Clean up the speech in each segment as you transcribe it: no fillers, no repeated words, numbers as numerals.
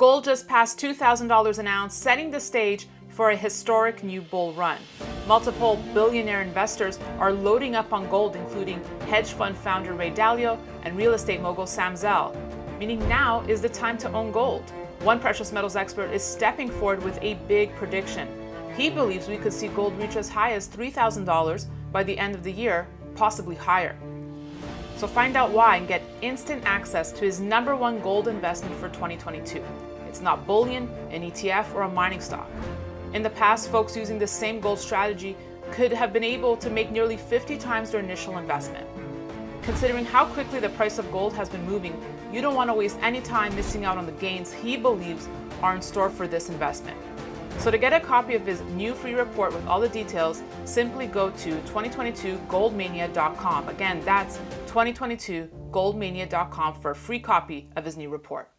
Gold just passed $2,000 an ounce, setting the stage for a historic new bull run. Multiple billionaire investors are loading up on gold, including hedge fund founder Ray Dalio and real estate mogul Sam Zell, meaning now is the time to own gold. One precious metals expert is stepping forward with a big prediction. He believes we could see gold reach as high as $3,000 by the end of the year, possibly higher. So find out why and get instant access to his #1 gold investment for 2022. It's not bullion, an ETF, or a mining stock. In the past, folks using the same gold strategy could have been able to make nearly 50 times their initial investment. Considering how quickly the price of gold has been moving, you don't want to waste any time missing out on the gains he believes are in store for this investment. So to get a copy of his new free report with all the details, simply go to 2022goldmania.com. Again, that's 2022goldmania.com for a free copy of his new report.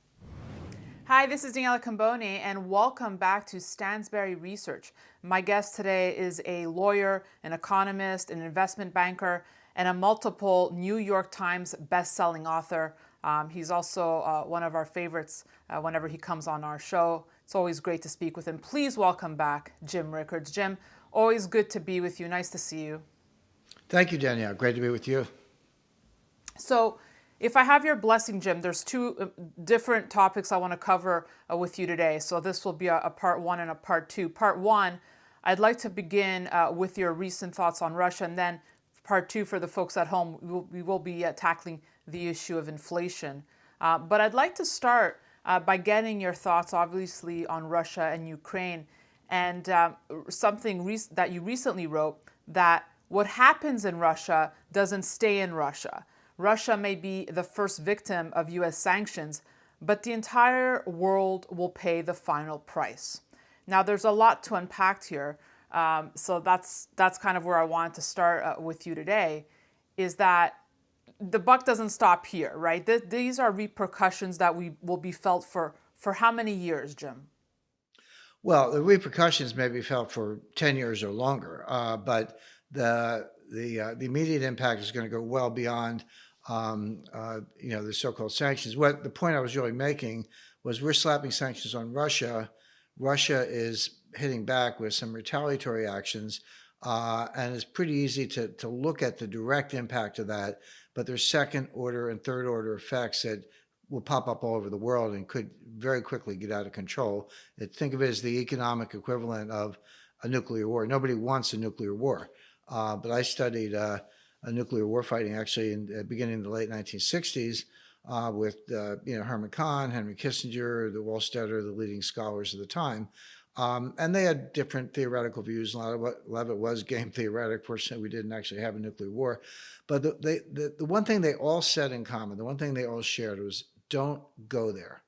Hi, this is Daniela Cambone, and welcome back to Stansberry Research. My guest today is a lawyer, an economist, an investment banker, and a multiple New York Times best-selling author. He's also one of our favorites whenever he comes on our show. It's always great to speak with him. Please welcome back Jim Rickards. Jim, always good to be with you. Nice to see you. Thank you, Danielle. Great to be with you. So, if I have your blessing, Jim, there's two different topics I want to cover with you today. So this will be a part one and a part two. Part one, I'd like to begin with your recent thoughts on Russia, and then part two, for the folks at home, we will be tackling the issue of inflation. But I'd like to start by getting your thoughts, obviously, on Russia and Ukraine, and something that you recently wrote, that what happens in Russia doesn't stay in Russia. Russia may be the first victim of U.S. sanctions, but the entire world will pay the final price. Now, there's a lot to unpack here, so that's kind of where I wanted to start with you today, is that the buck doesn't stop here, right? These are repercussions that will be felt for how many years, Jim? Well, the repercussions may be felt for 10 years or longer, but the immediate impact is going to go well beyond the so-called sanctions. What the point I was really making was, we're slapping sanctions on Russia. Russia is hitting back with some retaliatory actions, and it's pretty easy to look at the direct impact of that, but there's second order and third order effects that will pop up all over the world and could very quickly get out of control. Think of it as the economic equivalent of a nuclear war. Nobody wants a nuclear war, but I studied a nuclear war fighting actually in the beginning of the late 1960s with Herman Kahn, Henry Kissinger, the Wallstetter, the leading scholars of the time. And they had different theoretical views. A lot of it was game theoretic. Fortunately, we didn't actually have a nuclear war. But the one thing they all said in common, the one thing they all shared, was don't go there.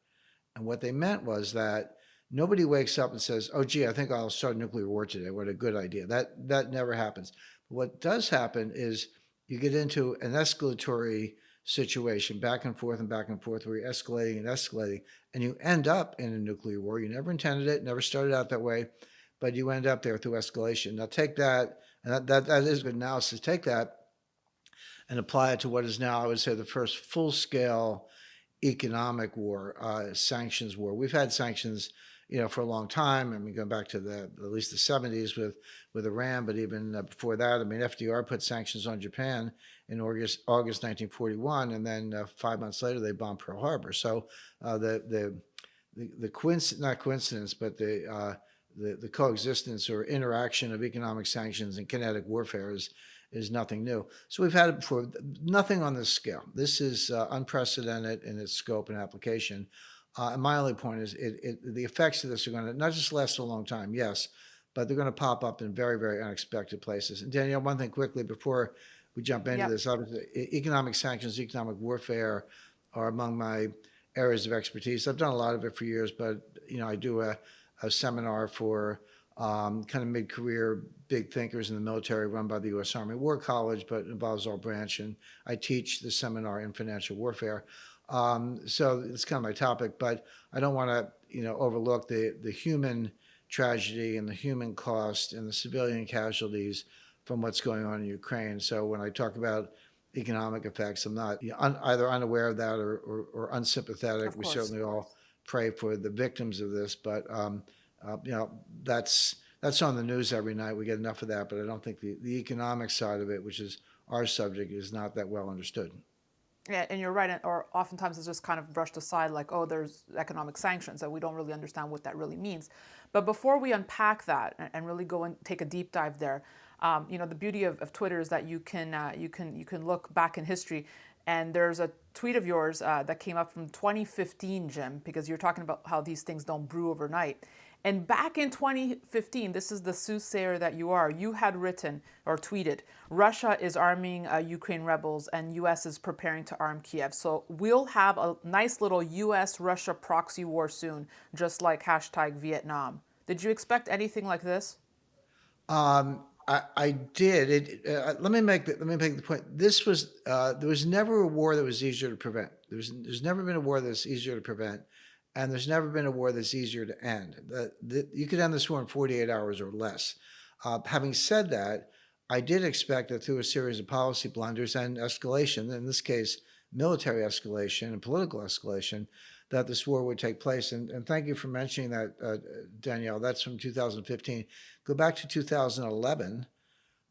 And what they meant was that nobody wakes up and says, oh, gee, I think I'll start a nuclear war today. What a good idea. That never happens. What does happen is you get into an escalatory situation, back and forth, where you're escalating and escalating, and you end up in a nuclear war. You never intended it, never started out that way, but you end up there through escalation. Now take that, and that is good analysis, take that and apply it to what is now, I would say, the first full-scale economic war, sanctions war. We've had sanctions for a long time. I mean, going back to at least the 70s with Iran, but even before that, I mean, FDR put sanctions on Japan in August 1941, and then 5 months later they bombed Pearl Harbor. So the not coincidence, but the coexistence or interaction of economic sanctions and kinetic warfare is nothing new. So we've had it before. Nothing on this scale. This is unprecedented in its scope and application. And my only point is the effects of this are going to not just last a long time, yes, but they're going to pop up in very, very unexpected places. And Danielle, one thing quickly before we jump into this, obviously, economic sanctions, economic warfare are among my areas of expertise. I've done a lot of it for years, but I do a seminar for kind of mid-career big thinkers in the military, run by the U.S. Army War College, but it involves all branch, and I teach the seminar in financial warfare. So it's kind of my topic, but I don't want to, overlook the human tragedy and the human cost and the civilian casualties from what's going on in Ukraine. So when I talk about economic effects, I'm not either unaware of that or unsympathetic. We certainly all pray for the victims of this, but you know, that's on the news every night. We get enough of that, but I don't think the economic side of it, which is our subject, is not that well understood. Yeah, and you're right. Or oftentimes it's just kind of brushed aside, like, oh, there's economic sanctions, and we don't really understand what that really means. But before we unpack that and really go and take a deep dive there, the beauty of Twitter is that you can look back in history, and there's a tweet of yours that came up from 2015, Jim, because you're talking about how these things don't brew overnight. And back in 2015, this is the soothsayer that you are, you had written or tweeted, Russia is arming Ukraine rebels and U.S. is preparing to arm Kiev. So we'll have a nice little U.S.-Russia proxy war soon, just like #Vietnam. Did you expect anything like this? I did. Let me make the point. There was never a war that was easier to prevent. There's never been a war that's easier to prevent, and there's never been a war that's easier to end. You could end this war in 48 hours or less. Having said that, I did expect that through a series of policy blunders and escalation, in this case, military escalation and political escalation, that this war would take place. And thank you for mentioning that, Danielle. That's from 2015. Go back to 2011,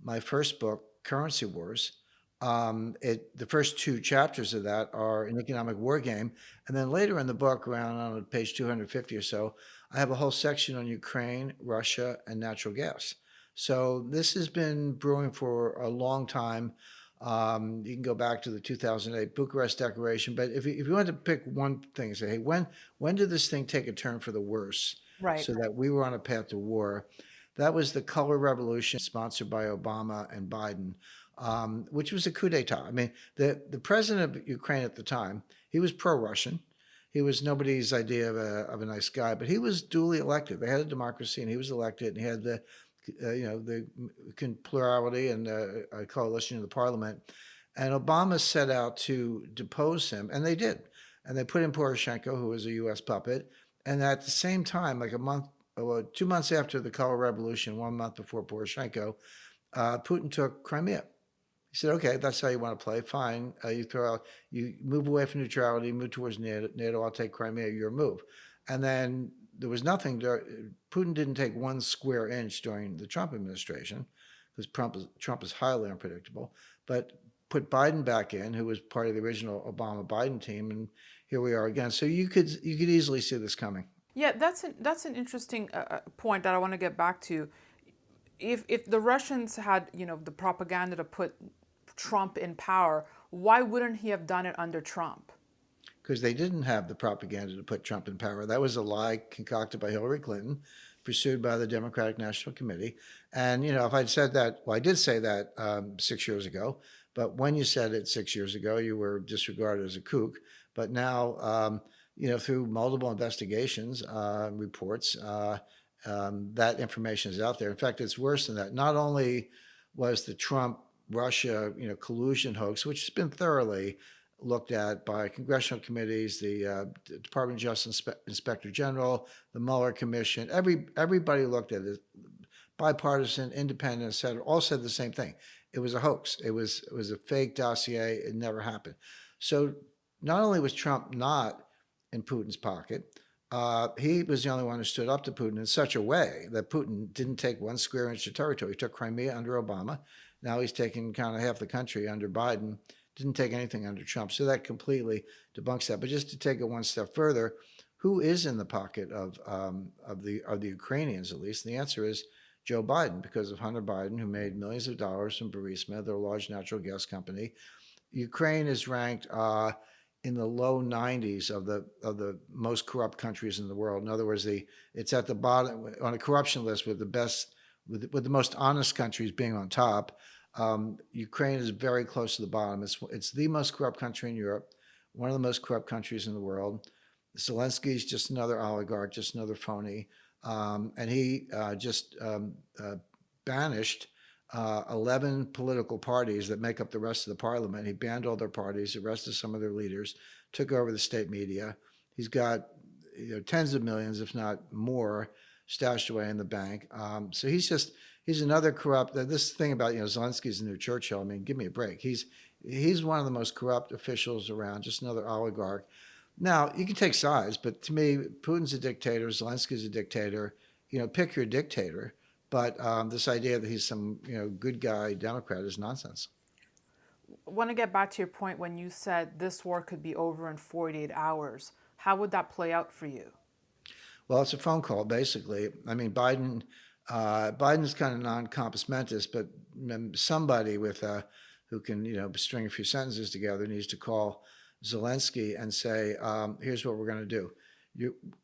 my first book, Currency Wars. The first two chapters of that are an economic war game. And then later in the book, around on page 250 or so, I have a whole section on Ukraine, Russia, and natural gas. So this has been brewing for a long time. You can go back to the 2008 Bucharest Declaration, but if you wanted to pick one thing and say, hey, when did this thing take a turn for the worse, Right. so that we were on a path to war? That was the color revolution sponsored by Obama and Biden, which was a coup d'etat. I mean, the president of Ukraine at the time, he was pro-Russian. He was nobody's idea of a nice guy, but he was duly elected. They had a democracy, and he was elected, and he had the plurality and a coalition in the parliament. And Obama set out to depose him, and they did. And they put in Poroshenko, who was a U.S. puppet. And at the same time, like 2 months after the color revolution, 1 month before Poroshenko, Putin took Crimea. He said, okay, that's how you want to play. Fine. You move away from neutrality, move towards NATO. I'll take Crimea, your move. And then there was nothing. Putin didn't take one square inch during the Trump administration, because Trump is highly unpredictable, but put Biden back in, who was part of the original Obama-Biden team, and here we are again. So you could easily see this coming. Yeah, that's an interesting point that I want to get back to. If the Russians had, the propaganda to put Trump in power, why wouldn't he have done it under Trump? Because they didn't have the propaganda to put Trump in power. That was a lie concocted by Hillary Clinton, pursued by the Democratic National Committee. And, if I'd said that, well, I did say that 6 years ago, but when you said it 6 years ago, you were disregarded as a kook. But now, through multiple investigations, reports, that information is out there. In fact, it's worse than that. Not only was the Trump-Russia, collusion hoax, which has been thoroughly looked at by congressional committees, the Department of Justice Inspector General, the Mueller Commission. Everybody looked at it. Bipartisan, independent, all said the same thing. It was a hoax. It was a fake dossier. It never happened. So not only was Trump not in Putin's pocket, he was the only one who stood up to Putin in such a way that Putin didn't take one square inch of territory. He took Crimea under Obama. Now he's taking kind of half the country under Biden. Didn't take anything under Trump. So that completely debunks that. But just to take it one step further, who is in the pocket of the Ukrainians, at least? And the answer is Joe Biden, because of Hunter Biden, who made millions of dollars from Burisma, their large natural gas company. Ukraine is ranked in the low 90s of the most corrupt countries in the world. In other words, it's at the bottom on a corruption list, with the most honest countries being on top. Ukraine is very close to the bottom. It's the most corrupt country in Europe, one of the most corrupt countries in the world. Zelensky is just another oligarch, just another phony, and he just banished 11 political parties that make up the rest of the parliament. He banned all their parties, arrested some of their leaders, took over the state media. He's got tens of millions, if not more, stashed away in the bank. So he's another corrupt. This thing about Zelensky's the new Churchill. I mean, give me a break. He's one of the most corrupt officials around. Just another oligarch. Now, you can take sides, but to me, Putin's a dictator, Zelensky's a dictator. Pick your dictator. But this idea that he's some good guy Democrat is nonsense. I want to get back to your point when you said this war could be over in 48 hours. How would that play out for you? Well, it's a phone call, basically. I mean, Biden's kind of non-compos mentis, but somebody who can, string a few sentences together needs to call Zelensky and say, "Here's what we're going to do.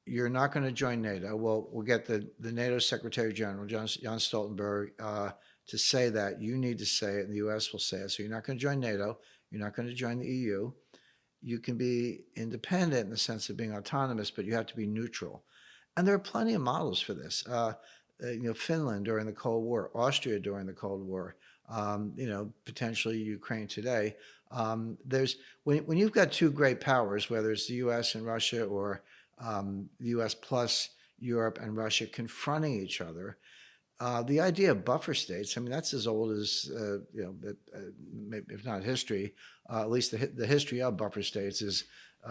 You're not going to join NATO. We'll get the NATO Secretary General, John Stoltenberg, to say that. You need to say it, and the U.S. will say it. So you're not going to join NATO. You're not going to join the EU. You can be independent in the sense of being autonomous, but you have to be neutral." And there are plenty of models for this. Finland during the Cold War, Austria during the Cold War, potentially Ukraine today. There's when you've got two great powers, whether it's the U.S. and Russia or the U.S. plus Europe and Russia confronting each other. The idea of buffer states, I mean, that's as old as, if not history, at least the history of buffer states is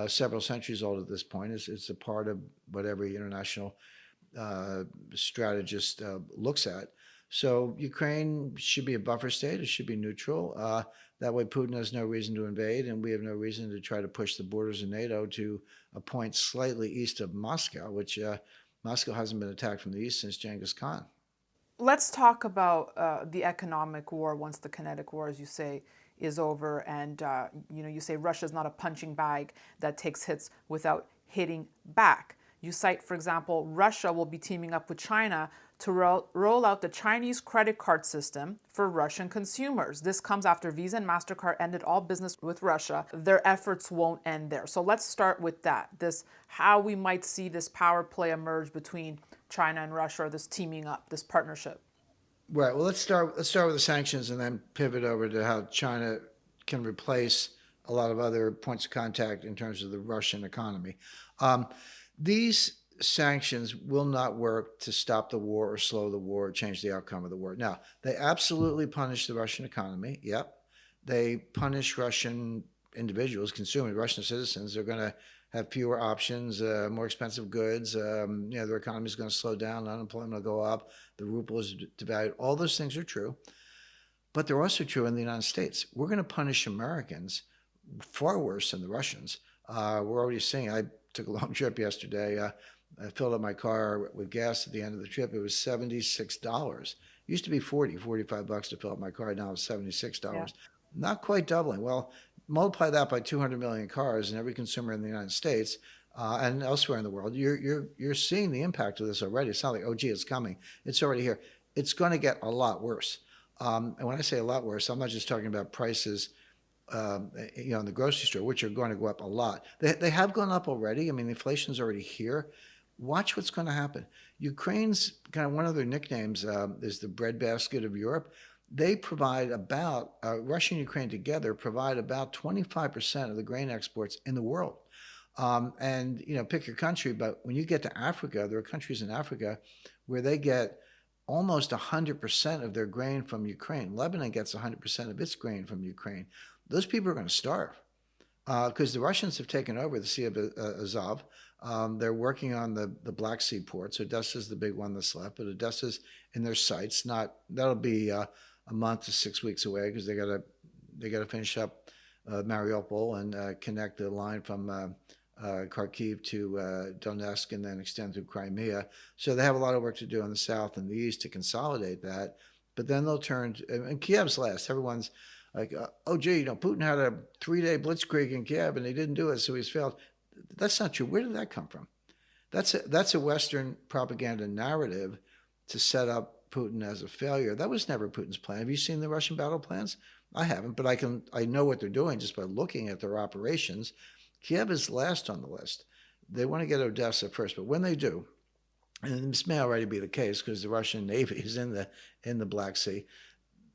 several centuries old at this point. It's a part of what every international strategist looks at. So Ukraine should be a buffer state. It should be neutral. That way Putin has no reason to invade, and we have no reason to try to push the borders of NATO to a point slightly east of Moscow, which Moscow hasn't been attacked from the east since Genghis Khan. Let's talk about the economic war once the kinetic war, as you say, is over. And you say Russia's not a punching bag that takes hits without hitting back. You cite, for example, Russia will be teaming up with China to roll out the Chinese credit card system for Russian consumers. This comes after Visa and MasterCard ended all business with Russia. Their efforts won't end there. So let's start with that. How we might see this power play emerge between China and Russia, or this teaming up, this partnership. Right. Well, let's start with the sanctions and then pivot over to how China can replace a lot of other points of contact in terms of the Russian economy. These sanctions will not work to stop the war or slow the war or change the outcome of the war. Now, they absolutely punish the Russian economy. Yep. They punish Russian individuals, consumers, Russian citizens. They're going to have fewer options, more expensive goods. Their economy is going to slow down. Unemployment will go up. The ruble is devalued. All those things are true. But they're also true in the United States. We're going to punish Americans far worse than the Russians. We're already seeing, I took a long trip yesterday. I filled up my car with gas at the end of the trip. It was $76. It used to be $45 to fill up my car. Now it's Yeah. $76. Not quite doubling. Well, multiply that by 200 million cars and every consumer in the United States and elsewhere in the world. You're seeing the impact of this already. It's not like, oh, gee, it's coming. It's already here. It's going to get a lot worse. And when I say a lot worse, I'm not just talking about prices in the grocery store, which are going to go up a lot. They have gone up already. I mean, the inflation's already here. Watch what's going to happen. Ukraine's kind of one of their nicknames is the breadbasket of Europe. They provide about, Russia and Ukraine together provide about 25% of the grain exports in the world. And, pick your country, but when you get to Africa, there are countries in Africa where they get almost 100% of their grain from Ukraine. Lebanon gets 100% of its grain from Ukraine. Those people are going to starve because the Russians have taken over the Sea of Azov. They're working on the Black Sea ports. Odessa's the big one that's left, but Odessa's in their sights. That'll be a month to 6 weeks away because they got to finish up Mariupol and connect the line from Kharkiv to Donetsk and then extend through Crimea. So they have a lot of work to do in the south and the east to consolidate that. But then they'll turn and Kiev's last. Everyone's like, oh, gee, Putin had a 3-day blitzkrieg in Kiev and he didn't do it, so he's failed. That's not true. Where did that come from? That's a Western propaganda narrative to set up Putin as a failure. That was never Putin's plan. Have you seen the Russian battle plans? I haven't, but I know what they're doing just by looking at their operations. Kiev is last on the list. They want to get Odessa first, but when they do, and this may already be the case because the Russian Navy is in the Black Sea,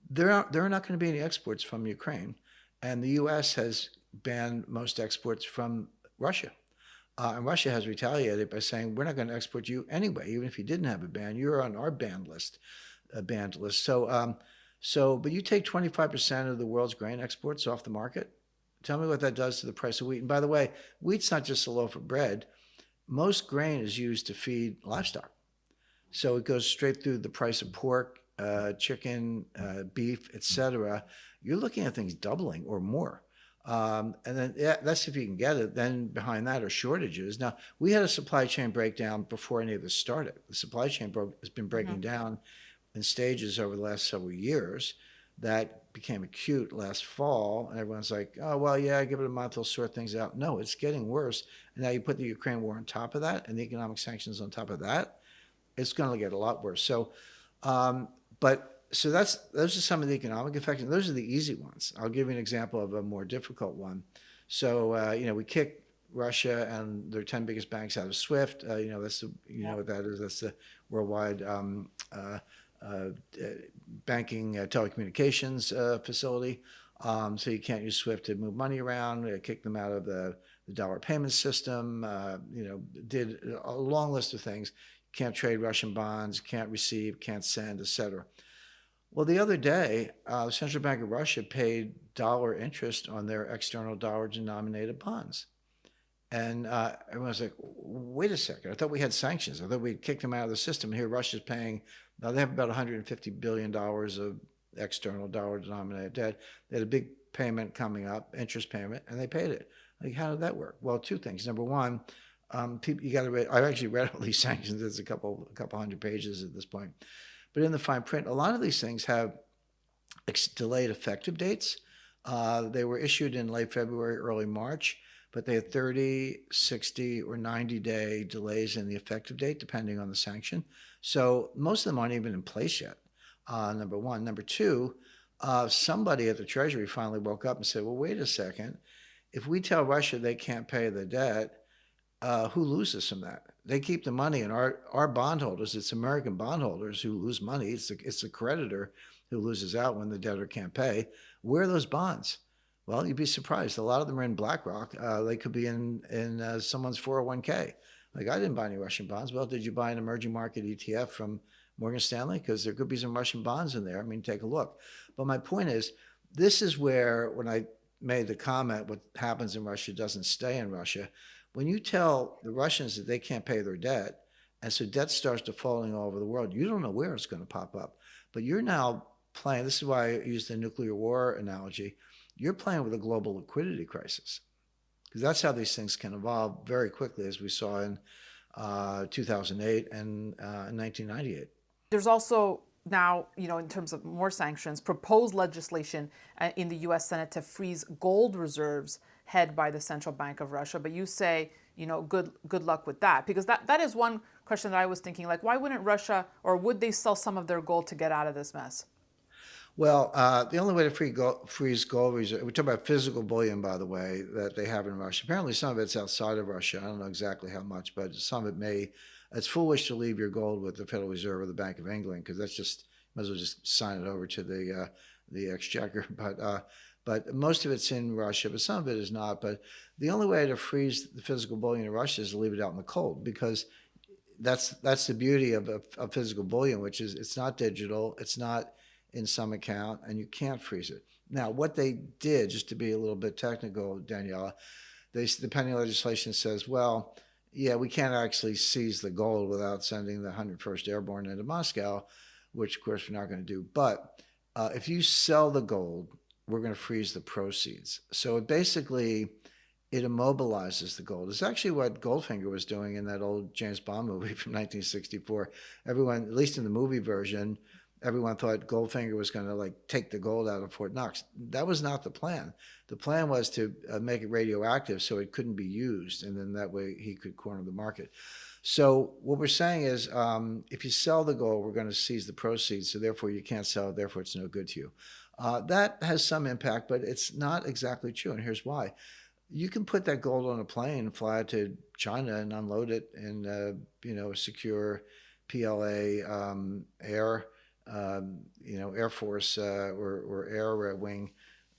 there are not going to be any exports from Ukraine, and the U.S. has banned most exports from Russia. And Russia has retaliated by saying, we're not going to export you anyway, even if you didn't have a ban. You're on our banned list. So, but you take 25% of the world's grain exports off the market, Tell me what that does to the price of wheat. And by the way, wheat's not just a loaf of bread. Most grain is used to feed livestock. So it goes straight through the price of pork, chicken, beef, etc. You're looking at things doubling or more. And then yeah, that's if you can get it. Then behind that are shortages. Now, we had a supply chain breakdown before any of this started. The supply chain has been breaking down in stages over the last several years. That became acute last fall, and everyone's like, "Oh well, yeah, give it a month, they'll sort things out." No, it's getting worse. And now you put the Ukraine war on top of that, and the economic sanctions on top of that. It's going to get a lot worse. So, but so that's those are some of the economic effects, and those are the easy ones. I'll give you an example of a more difficult one. So, we kicked Russia and their 10 biggest banks out of SWIFT. That's you know what that is. That's the worldwide uh, banking telecommunications facility. So you can't use SWIFT to move money around. Kick them out of the dollar payment system. Did a long list of things. Can't trade Russian bonds, can't receive, can't send, etc. Well, the other day, the Central Bank of Russia paid dollar interest on their external dollar denominated bonds. And everyone's like, wait a second, I thought we had sanctions. I thought we'd kicked them out of the system. Here, Russia's paying, now they have about $150 billion of external dollar denominated debt. They had a big payment coming up, interest payment, and they paid it. Like, how did that work? Well, two things. Number one, people, you got to read. I've actually read all these sanctions. There's a couple hundred pages at this point, but in the fine print, a lot of these things have delayed effective dates. They were issued in late February, early March, but they had 30, 60, or 90-day delays in the effective date, depending on the sanction. So most of them aren't even in place yet. Number one. Number two, somebody at the Treasury finally woke up and said, well, wait a second. If we tell Russia they can't pay the debt, who loses from that? They keep the money, and our bondholders, it's American bondholders who lose money. It's the creditor who loses out when the debtor can't pay. Where are those bonds? Well, you'd be surprised. A lot of them are in BlackRock. They could be in someone's 401k. Like, I didn't buy any Russian bonds. Well, did you buy an emerging market ETF from Morgan Stanley? Because there could be some Russian bonds in there. I mean, take a look. But my point is, this is where, when I made the comment, what happens in Russia doesn't stay in Russia. When you tell the Russians that they can't pay their debt, and so debt starts defaulting all over the world, you don't know where it's going to pop up. But you're now playing, this is why I use the nuclear war analogy, you're playing with a global liquidity crisis. Because that's how these things can evolve very quickly, as we saw in 2008 and 1998. There's also now, in terms of more sanctions, proposed legislation in the U.S. Senate to freeze gold reserves held by the Central Bank of Russia. But you say, good luck with that. Because that is one question that I was thinking, like, why wouldn't Russia, or would they sell some of their gold to get out of this mess? Well, the only way to freeze gold reserve, we talk about physical bullion, by the way, that they have in Russia. Apparently, some of it's outside of Russia. I don't know exactly how much, but some of it may. It's foolish to leave your gold with the Federal Reserve or the Bank of England, because that's just, might as well just sign it over to the exchequer. But most of it's in Russia, but some of it is not. But the only way to freeze the physical bullion in Russia is to leave it out in the cold, because that's the beauty of physical bullion, which is it's not digital, it's not in some account, and you can't freeze it. Now, what they did, just to be a little bit technical, Daniela, the pending legislation says, well, yeah, we can't actually seize the gold without sending the 101st Airborne into Moscow, which, of course, we're not going to do. But if you sell the gold, we're going to freeze the proceeds. So it immobilizes the gold. It's actually what Goldfinger was doing in that old James Bond movie from 1964. Everyone, at least in the movie version, everyone thought Goldfinger was going to take the gold out of Fort Knox. That was not the plan. The plan was to make it radioactive so it couldn't be used, and then that way he could corner the market. So what we're saying is, if you sell the gold, we're going to seize the proceeds, so therefore you can't sell it, therefore it's no good to you. That has some impact, but it's not exactly true, and here's why. You can put that gold on a plane, fly it to China, and unload it in a secure PLA Air Force or Air Wing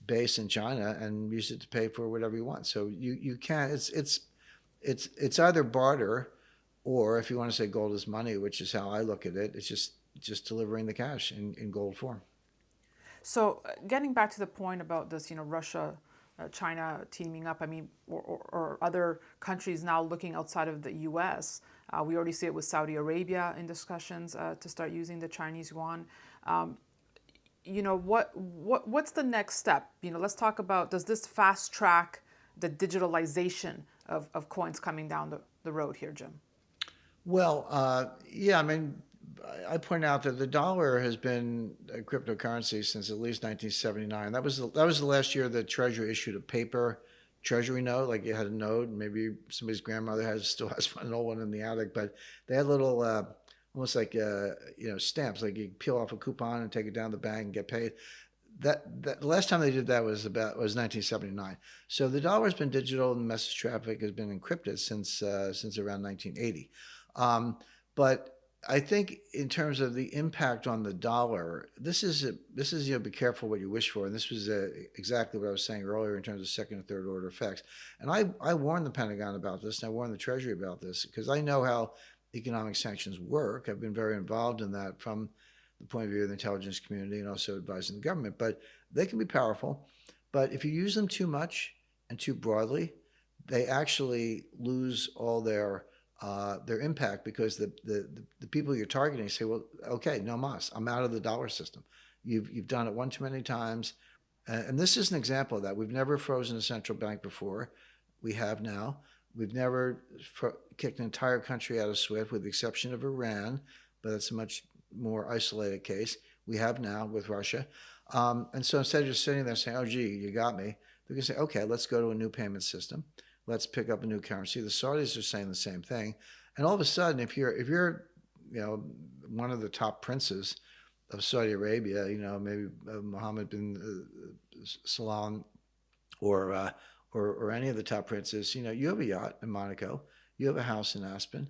base in China, and use it to pay for whatever you want. So you can. It's either barter, or if you want to say gold is money, which is how I look at it, it's just delivering the cash in gold form. So getting back to the point about this, Russia China teaming up, I mean, or other countries now looking outside of the U.S. We already see it with Saudi Arabia in discussions to start using the Chinese yuan. What's the next step? Let's talk about, does this fast track the digitalization of coins coming down the road here, Jim? Well, yeah, I mean, I point out that the dollar has been a cryptocurrency since at least 1979. That was the last year the Treasury issued a paper Treasury note, like you had a note. Maybe somebody's grandmother still has an old one in the attic, but they had little, almost like stamps, like you peel off a coupon and take it down to the bank and get paid. That the last time they did that was 1979. So the dollar's been digital and message traffic has been encrypted since around 1980. But I think in terms of the impact on the dollar, this is be careful what you wish for, and this was exactly what I was saying earlier in terms of second and third order effects. And I warned the Pentagon about this, and I warned the Treasury about this because I know how economic sanctions work. I've been very involved in that from the point of view of the intelligence community and also advising the government. But they can be powerful. But if you use them too much and too broadly, they actually lose all their impact because the people you're targeting say, well, okay, no mas, I'm out of the dollar system. You've done it one too many times. And this is an example of that. We've never frozen a central bank before. We have now. We've never kicked an entire country out of SWIFT with the exception of Iran, but that's a much more isolated case. We have now with Russia. And so instead of just sitting there saying, oh, gee, you got me, they're going to say, okay, let's go to a new payment system. Let's pick up a new currency. The Saudis are saying the same thing. And all of a sudden, if you're one of the top princes of Saudi Arabia, maybe Mohammed bin Salman or any of the top princes, you have a yacht in Monaco, you have a house in Aspen,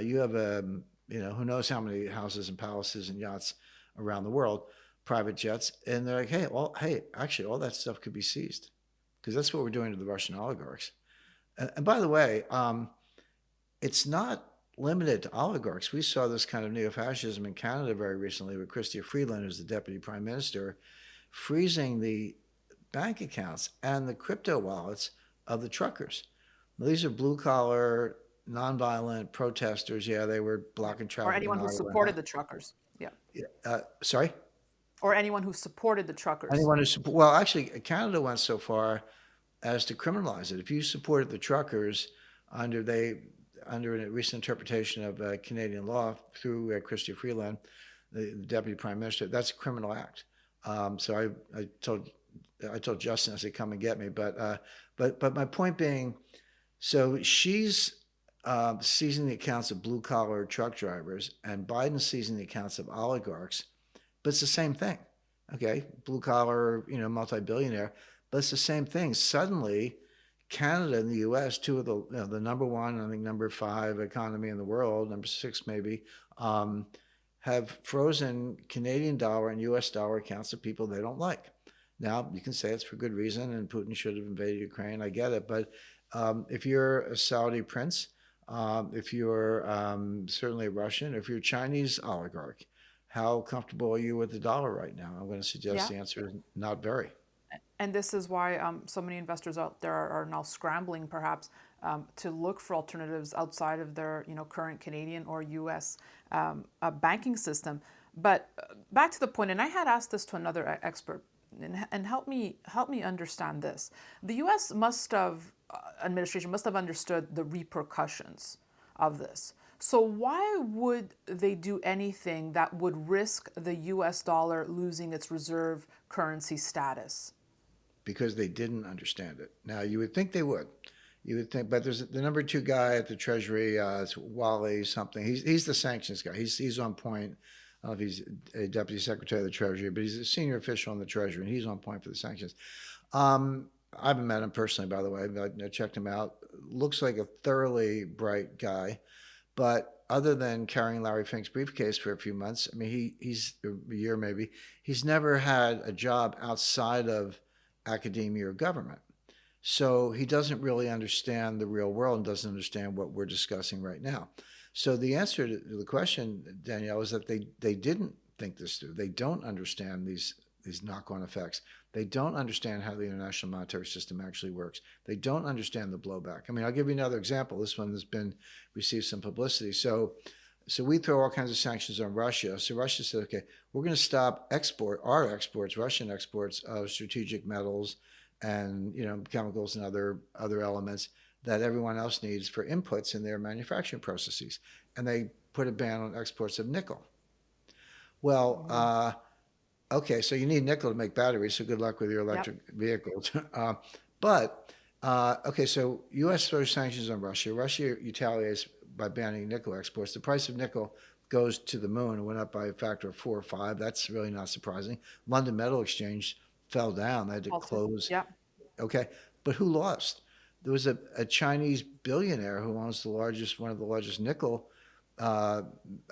you have who knows how many houses and palaces and yachts around the world, private jets, and they're like, hey, actually, all that stuff could be seized, because that's what we're doing to the Russian oligarchs. And by the way, it's not limited to oligarchs. We saw this kind of neo-fascism in Canada very recently with Chrystia Freeland, who's the deputy prime minister, freezing the bank accounts and the crypto wallets of the truckers. Now, these are blue-collar, nonviolent protesters. Yeah, they were blocking traffic. Or anyone who supported the truckers. Yeah. Sorry? Or anyone who supported the truckers. Well, actually, Canada went so far as to criminalize it. If you supported the truckers under a recent interpretation of Canadian law through Chrystia Freeland, the deputy prime minister, that's a criminal act. So I told Justin, I said, come and get me. But my point being, so she's seizing the accounts of blue collar truck drivers, and Biden's seizing the accounts of oligarchs. But it's the same thing, okay? Blue collar, multi-billionaire, but it's the same thing. Suddenly, Canada and the U.S., two of the number one, I think number 5 economy in the world, number 6 maybe, have frozen Canadian dollar and U.S. dollar accounts of people they don't like. Now, you can say it's for good reason, and Putin should have invaded Ukraine. I get it. But if you're a Saudi prince, if you're certainly a Russian, if you're a Chinese oligarch, how comfortable are you with the dollar right now? I'm going to suggest the answer is not very. And this is why so many investors out there are now scrambling, perhaps, to look for alternatives outside of their, current Canadian or U.S. Banking system. But back to the point, and I had asked this to another expert, and help me understand this. The U.S. administration must have understood the repercussions of this. So why would they do anything that would risk the U.S. dollar losing its reserve currency status? Because they didn't understand it. Now, you would think they would. You would think, but there's the number 2 guy at the Treasury, it's Wally something. He's the sanctions guy. He's on point. I don't know if he's a deputy secretary of the Treasury, but he's a senior official in the Treasury, and he's on point for the sanctions. I haven't met him personally, by the way, but I checked him out. Looks like a thoroughly bright guy. But other than carrying Larry Fink's briefcase for a few months, I mean, he's a year maybe, he's never had a job outside of academia or government. So he doesn't really understand the real world and doesn't understand what we're discussing right now. So the answer to the question, Danielle, is that they didn't think this through. They don't understand these these knock-on effects. They don't understand how the international monetary system actually works. They don't understand the blowback. I mean, I'll give you another example. This one has been received some publicity. So we throw all kinds of sanctions on Russia. So Russia said, okay, we're going to stop our exports, Russian exports of strategic metals and chemicals and other elements that everyone else needs for inputs in their manufacturing processes. And they put a ban on exports of nickel. Well, Mm-hmm. okay, so you need nickel to make batteries, so good luck with your Yep. electric vehicles. But okay, so U.S. throws sanctions on Russia. Russia retaliates by banning nickel exports. The price of nickel goes to the moon. It went up by a factor of 4 or 5. That's really not surprising. London Metal Exchange fell down. They had to Halted. close. Yep. Okay, but who lost? There was a Chinese billionaire who owns one of the largest nickel uh,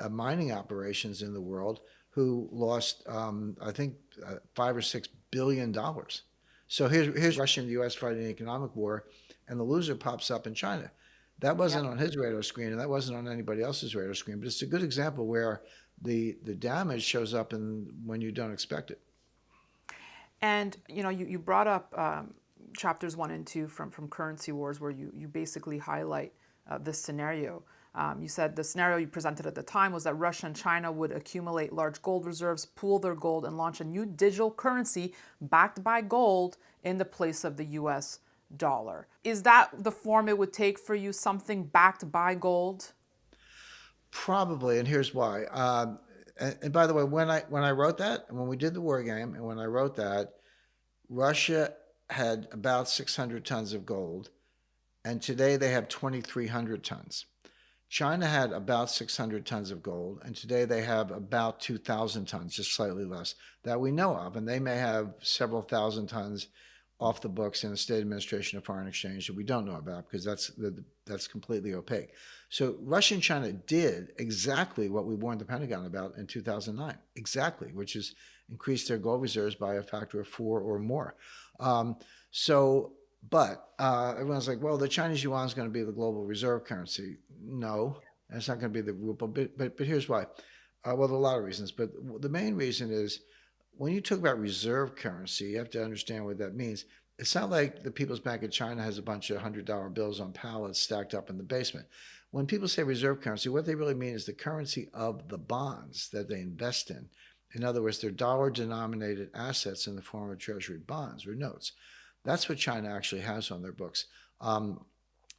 mining operations in the world, who lost, I think, $5 or $6 billion. So here's Russia and the U.S. fighting an economic war, and the loser pops up in China. That Yep. wasn't on his radar screen, and that wasn't on anybody else's radar screen. But it's a good example where the damage shows up when you don't expect it. And you brought up chapters 1 and 2 from Currency Wars, where you basically highlight this scenario. You said the scenario you presented at the time was that Russia and China would accumulate large gold reserves, pool their gold, and launch a new digital currency backed by gold in the place of the US dollar. Is that the form it would take for you, something backed by gold? Probably, and here's why. And by the way, when I wrote that, and when we did the war game, and when I wrote that, Russia had about 600 tons of gold, and today they have 2,300 tons. China had about 600 tons of gold, and today they have about 2,000 tons, just slightly less, that we know of. And they may have several thousand tons off the books in the State Administration of Foreign Exchange that we don't know about, because that's completely opaque. So Russia and China did exactly what we warned the Pentagon about in 2009, exactly, which is increase their gold reserves by a factor of 4 or more. Um, so, but everyone's like, well, the Chinese yuan is going to be the global reserve currency. No, it's not going to be the ruble. But here's why. Well, there are a lot of reasons, but the main reason is when you talk about reserve currency, you have to understand what that means. It's not like the People's Bank of China has a bunch of $100 bills on pallets stacked up in the basement. When people say reserve currency, what they really mean is the currency of the bonds that they invest in. In other words, they're dollar-denominated assets in the form of treasury bonds or notes. That's what China actually has on their books,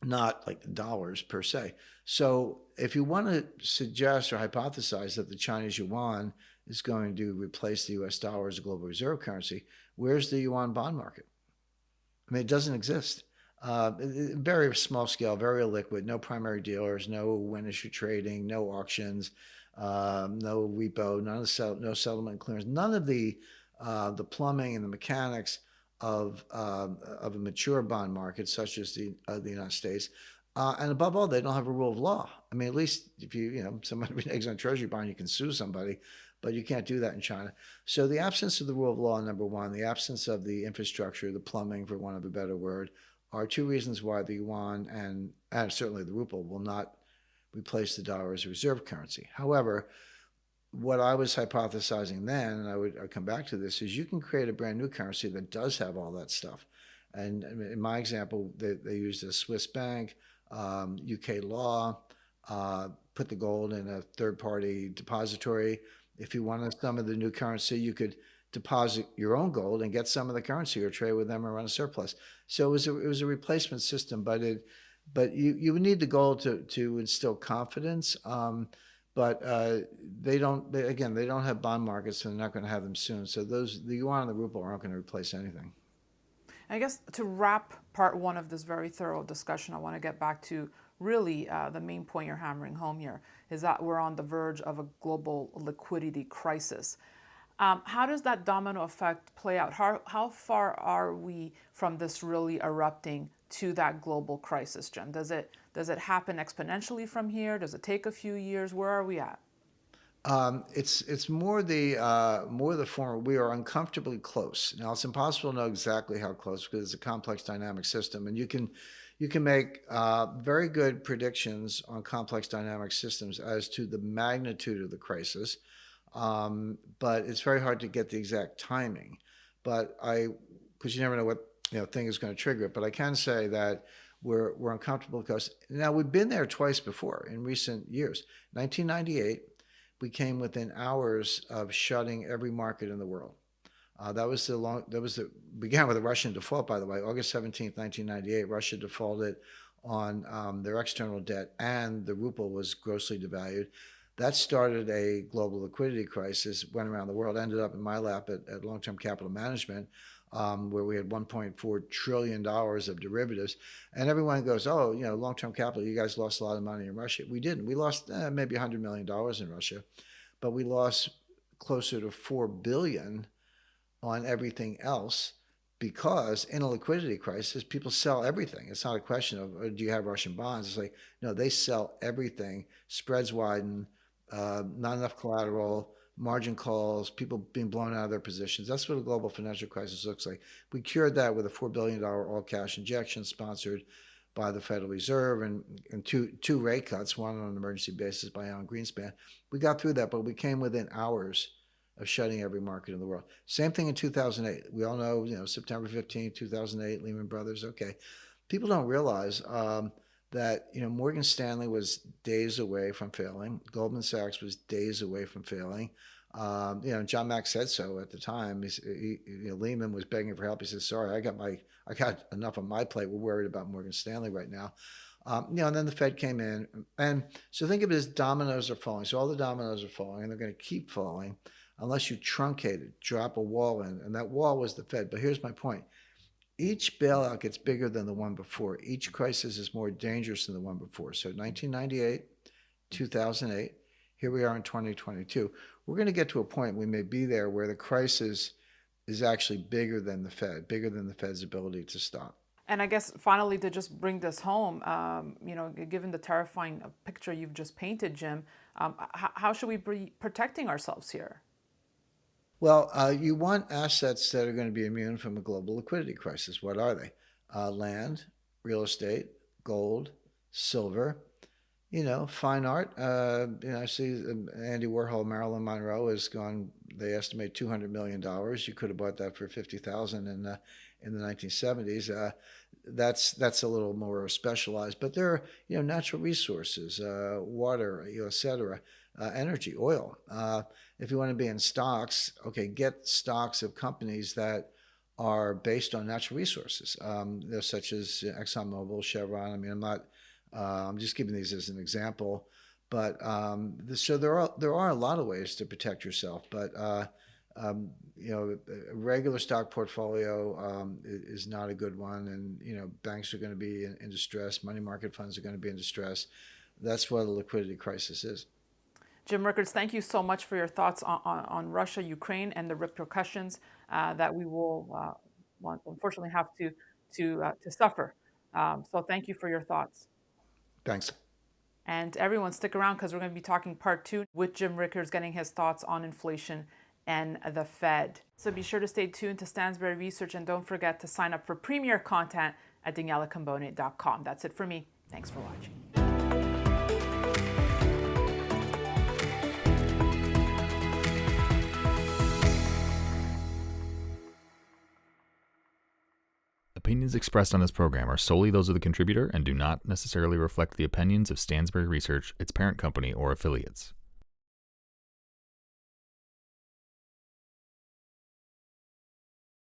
not like dollars per se. So if you want to suggest or hypothesize that the Chinese yuan is going to replace the US dollar as a global reserve currency, where's the yuan bond market? I mean, it doesn't exist. Very small scale, very illiquid, no primary dealers, no when issue trading, no auctions, no repo, no settlement clearance, none of the plumbing and the mechanics of a mature bond market such as the United States. And above all, they don't have a rule of law. I mean, at least if somebody reneges on a treasury bond, you can sue somebody, but you can't do that in China. So the absence of the rule of law, number one, the absence of the infrastructure, the plumbing, for want of a better word, are two reasons why the yuan and certainly the ruble will not replace the dollar as a reserve currency. However, what I was hypothesizing then, and I'd come back to this, is you can create a brand new currency that does have all that stuff. And in my example, they used a Swiss bank, UK law, put the gold in a third-party depository. If you wanted some of the new currency, you could deposit your own gold and get some of the currency or trade with them or run a surplus. So it was a replacement system, but you would need the gold to instill confidence. But they don't. They don't have bond markets, so they're not going to have them soon. So the yuan and the ruble aren't going to replace anything. I guess to wrap part 1 of this very thorough discussion, I want to get back to really the main point you're hammering home here is that we're on the verge of a global liquidity crisis. How does that domino effect play out? How far are we from this really erupting to that global crisis, Jim? Does it happen exponentially from here? Does it take a few years? Where are we at? It's more the former. We are uncomfortably close. Now it's impossible to know exactly how close because it's a complex dynamic system, and you can make very good predictions on complex dynamic systems as to the magnitude of the crisis. But it's very hard to get the exact timing. But because you never know what thing is going to trigger it. But I can say that we're uncomfortable because now we've been there twice before in recent years. 1998, we came within hours of shutting every market in the world. That began with a Russian default, by the way. August 17th, 1998, Russia defaulted on their external debt, and the ruble was grossly devalued. That started a global liquidity crisis, went around the world, ended up in my lap at Long-Term Capital Management, where we had $1.4 trillion of derivatives. And everyone goes, oh, long-term capital, you guys lost a lot of money in Russia. We didn't. We lost maybe $100 million in Russia, but we lost closer to $4 billion on everything else because in a liquidity crisis, people sell everything. It's not a question of, do you have Russian bonds? It's like, no, they sell everything. Spreads widen, not enough collateral, margin calls, people being blown out of their positions. That's what a global financial crisis looks like. We cured that with a $4 billion all cash injection sponsored by the Federal Reserve and two rate cuts, one on an emergency basis by Alan Greenspan. We got through that, but we came within hours of shutting every market in the world. Same thing in 2008. We all know, September 15, 2008, Lehman Brothers. Okay. People don't realize that, Morgan Stanley was days away from failing. Goldman Sachs was days away from failing. John Mack said so at the time. Lehman was begging for help. He said, sorry, I got enough on my plate. We're worried about Morgan Stanley right now. And then the Fed came in. And so think of it as dominoes are falling. So all the dominoes are falling, and they're going to keep falling unless you truncate it, drop a wall in. And that wall was the Fed. But here's my point. Each bailout gets bigger than the one before. Each crisis is more dangerous than the one before. So 1998, 2008, here we are in 2022. We're going to get to a point, we may be there, where the crisis is actually bigger than the Fed, bigger than the Fed's ability to stop. And I guess finally, to just bring this home, given the terrifying picture you've just painted, Jim, how should we be protecting ourselves here? Well, you want assets that are going to be immune from a global liquidity crisis. What are they? Land, real estate, gold, silver, fine art. I see Andy Warhol, Marilyn Monroe has gone, they estimate $200 million. You could have bought that for $50,000 in the 1970s. That's a little more specialized, but there are, natural resources, water, et cetera, energy, oil. If you want to be in stocks, okay, get stocks of companies that are based on natural resources, such as ExxonMobil, Chevron. I mean, I'm just giving these as an example, but so there are a lot of ways to protect yourself. But a regular stock portfolio is not a good one, and banks are going to be in distress. Money market funds are going to be in distress. That's what a liquidity crisis is. Jim Rickards, thank you so much for your thoughts on Russia, Ukraine, and the repercussions that we will unfortunately have to suffer. So thank you for your thoughts. Thanks. And everyone, stick around because we're going to be talking part 2 with Jim Rickards, getting his thoughts on inflation and the Fed. So be sure to stay tuned to Stansberry Research, and don't forget to sign up for premier content at danielacambone.com. That's it for me. Thanks for watching. Opinions expressed on this program are solely those of the contributor and do not necessarily reflect the opinions of Stansberry Research, its parent company, or affiliates.